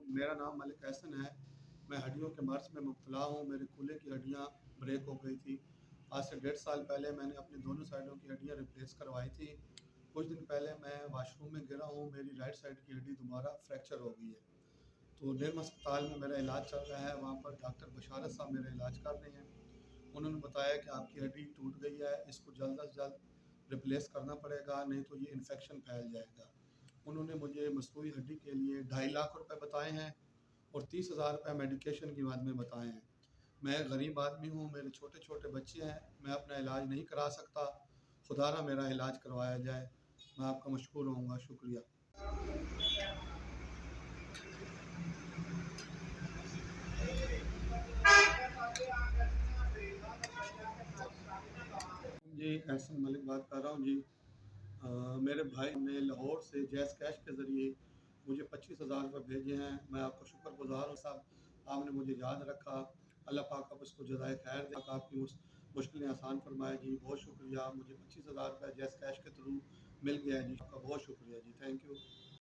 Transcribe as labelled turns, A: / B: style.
A: मेरा नाम मलिक एहसन है। मैं हड्डियों के मर्ज़ में मुब्तला हूँ। मेरे कूल्हे की हड्डियाँ ब्रेक हो गई थी। आज से 1.5 साल पहले मैंने अपनी दोनों साइडों की हड्डियाँ रिप्लेस करवाई थी। कुछ दिन पहले मैं वाशरूम में गिरा हूँ, मेरी राइट साइड की हड्डी दोबारा फ्रैक्चर हो गई है। तो निम अस्पताल में मेरा इलाज चल रहा है, वहाँ पर डॉक्टर बशारत साहब मेरा इलाज कर रहे हैं। उन्होंने बताया कि आपकी हड्डी टूट गई है, इसको जल्द से जल्द रिप्लेस करना पड़ेगा, नहीं तो ये इन्फेक्शन फैल जाएगा। उन्होंने मुझे मसनूई हड्डी के लिए 2.5 लाख रुपए बताए हैं और 30,000 रुपये मेडिकेशन के बाद में बताए हैं। मैं गरीब आदमी हूँ, मेरे छोटे छोटे बच्चे हैं, मैं अपना इलाज नहीं करा सकता। खुदारा मेरा इलाज करवाया जाए। मैं आपका मशकूर रहूँगा। शुक्रिया। जी, एहसन मलिक बात कर रहा हूँ जी। मेरे भाई ने लाहौर से जैज़ कैश के ज़रिए मुझे 25,000 रुपये भेजे हैं। मैं आपका शुक्रगुज़ार हूँ साहब, आपने मुझे याद रखा। अल्लाह पाक आप उसको जज़ाए खैर दे, आपकी मुश्किलें आसान फरमाए जी। बहुत शुक्रिया, मुझे 25,000 रुपये जैज़ कैश के थ्रू मिल गया है जी। आपका बहुत शुक्रिया जी, थैंक यू।